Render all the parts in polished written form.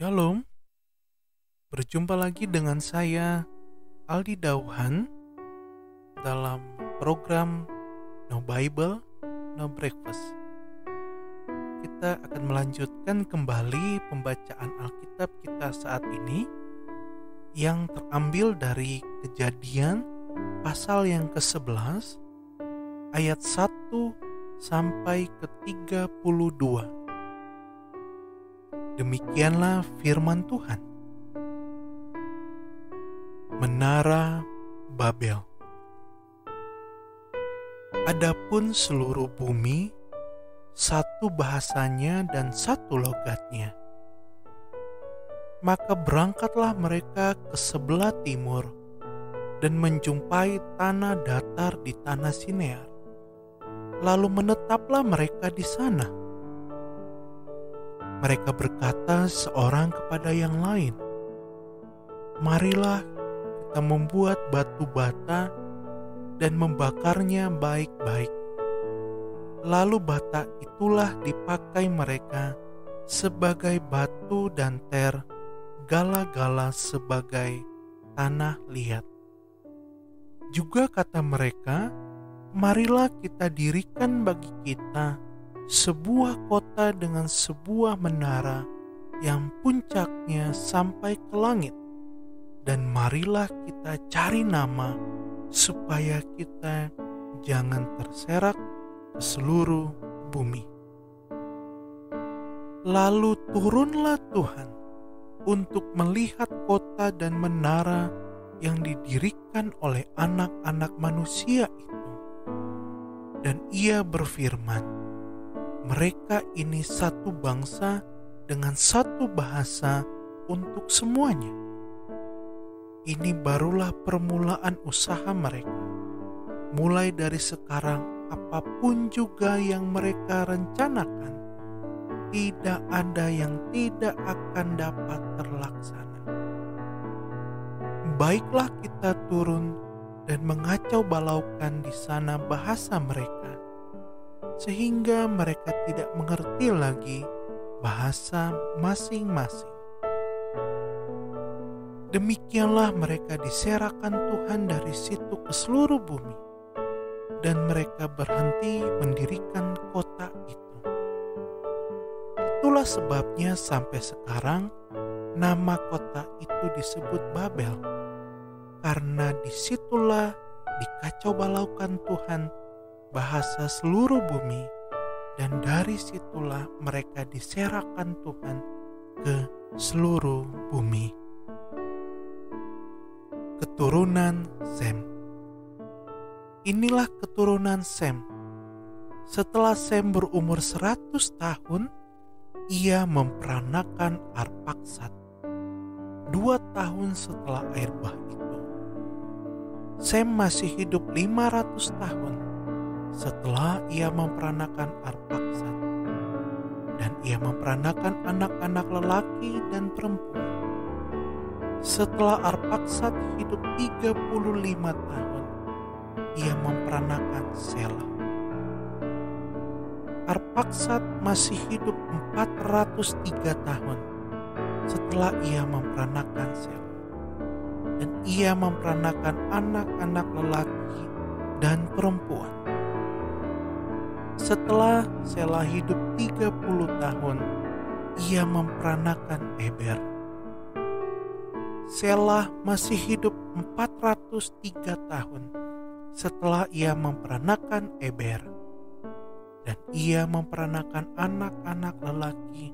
Shalom, berjumpa lagi dengan saya Aldi Dauhan dalam program No Bible, No Breakfast. Kita akan melanjutkan kembali pembacaan Alkitab kita saat ini yang terambil dari Kejadian pasal yang ke-11 ayat 1 sampai ke-32. Demikianlah firman Tuhan. Menara Babel. Adapun seluruh bumi, satu bahasanya dan satu logatnya. Maka berangkatlah mereka ke sebelah timur dan menjumpai tanah datar di tanah Sinear. Lalu menetaplah mereka di sana. Mereka berkata seorang kepada yang lain, "Marilah kita membuat batu bata dan membakarnya baik-baik." Lalu bata itulah dipakai mereka sebagai batu dan gala-gala sebagai tanah liat. Juga kata mereka, "Marilah kita dirikan bagi kita sebuah kota dengan sebuah menara yang puncaknya sampai ke langit. Dan marilah kita cari nama supaya kita jangan terserak ke seluruh bumi." Lalu turunlah Tuhan untuk melihat kota dan menara yang didirikan oleh anak-anak manusia itu. Dan ia berfirman, "Mereka ini satu bangsa dengan satu bahasa untuk semuanya. Ini barulah permulaan usaha mereka. Mulai dari sekarang, apapun juga yang mereka rencanakan, tidak ada yang tidak akan dapat terlaksana. Baiklah kita turun dan mengacau balaukan di sana bahasa mereka, sehingga mereka tidak mengerti lagi bahasa masing-masing." Demikianlah mereka diserahkan Tuhan dari situ ke seluruh bumi, dan mereka berhenti mendirikan kota itu. Itulah sebabnya sampai sekarang nama kota itu disebut Babel, karena disitulah dikacau balaukan Tuhan bahasa seluruh bumi, dan dari situlah mereka diserahkan Tuhan ke seluruh bumi. Keturunan Sem. Inilah keturunan Sem. Setelah Sem berumur 100 tahun, ia memperanakan Arpaksad 2 tahun setelah air bah itu. Sem masih hidup 500 tahun setelah ia memperanakan Arpaksad, dan ia memperanakan anak-anak lelaki dan perempuan. Setelah Arpaksad hidup 35 tahun, ia memperanakan Sela. Arpaksad masih hidup 403 tahun setelah ia memperanakan Sela, dan ia memperanakan anak-anak lelaki dan perempuan. Setelah Sela hidup 30 tahun, ia memperanakan Eber. Sela masih hidup 403 tahun setelah ia memperanakan Eber, dan ia memperanakan anak-anak lelaki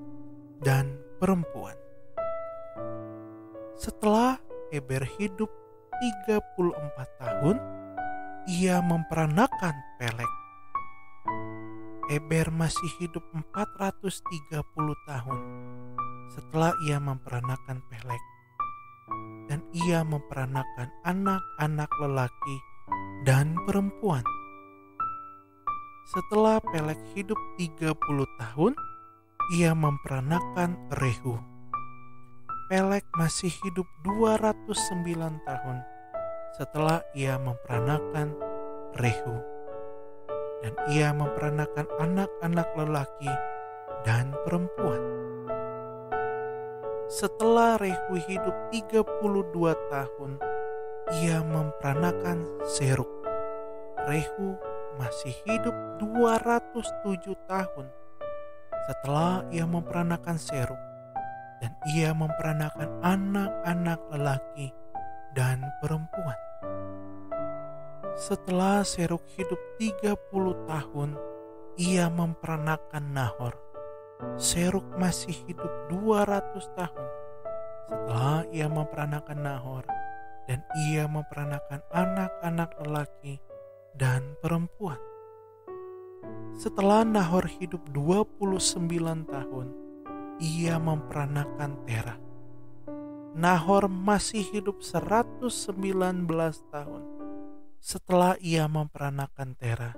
dan perempuan. Setelah Eber hidup 34 tahun, ia memperanakan Pelek. Eber masih hidup 430 tahun setelah ia memperanakan Pelek, dan ia memperanakan anak-anak lelaki dan perempuan. Setelah Pelek hidup 30 tahun, ia memperanakan Rehu. Pelek masih hidup 209 tahun setelah ia memperanakan Rehu, dan ia memperanakan anak-anak lelaki dan perempuan. Setelah Rehu hidup 32 tahun, ia memperanakan Serug. Rehu masih hidup 207 tahun setelah ia memperanakan Serug, dan ia memperanakan anak-anak lelaki dan perempuan. Setelah Serug hidup 30 tahun, ia memperanakan Nahor. Serug masih hidup 200 tahun setelah ia memperanakan Nahor, dan ia memperanakan anak-anak lelaki dan perempuan. Setelah Nahor hidup 29 tahun, ia memperanakan Terah. Nahor masih hidup 119 tahun setelah ia memperanakan Terah,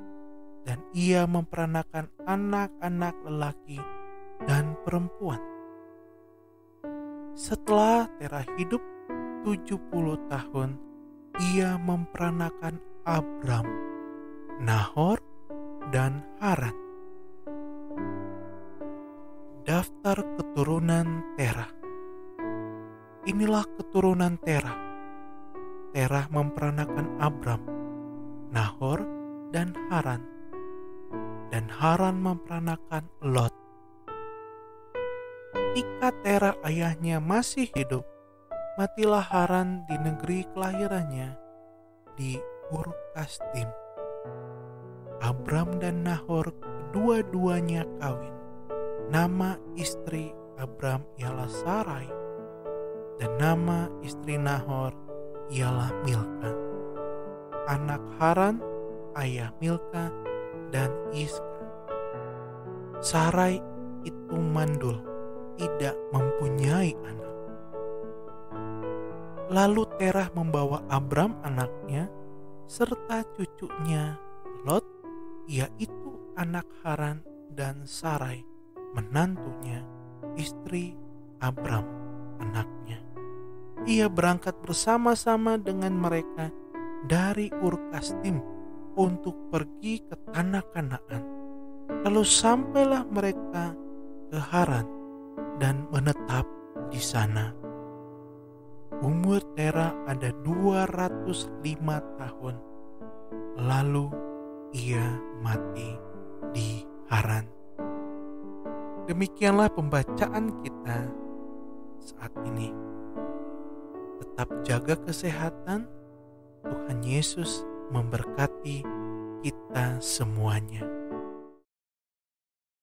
dan ia memperanakan anak-anak lelaki dan perempuan. Setelah Terah hidup 70 tahun, ia memperanakan Abram, Nahor, dan Haran. Daftar keturunan Terah. Inilah keturunan Terah. Terah memperanakan Abram, Nahor, dan Haran. Dan Haran memperanakan Lot. Ketika Terah ayahnya masih hidup, matilah Haran di negeri kelahirannya, di Ur Kasdim. Abram dan Nahor kedua-duanya kawin. Nama istri Abram ialah Sarai, dan nama istri Nahor ialah Milka. Anak Haran, ayah Milka dan Iska. Sarai itu mandul, tidak mempunyai anak. Lalu Terah membawa Abram anaknya serta cucunya Lot, yaitu anak Haran, dan Sarai menantunya, istri Abram anaknya. Ia berangkat bersama-sama dengan mereka dari Ur Kasdim untuk pergi ke tanah Kanaan. Lalu sampailah mereka ke Haran dan menetap di sana. Umur Terah ada 205 tahun. Lalu ia mati di Haran. Demikianlah pembacaan kita saat ini. Tetap jaga kesehatan. Tuhan Yesus memberkati kita semuanya.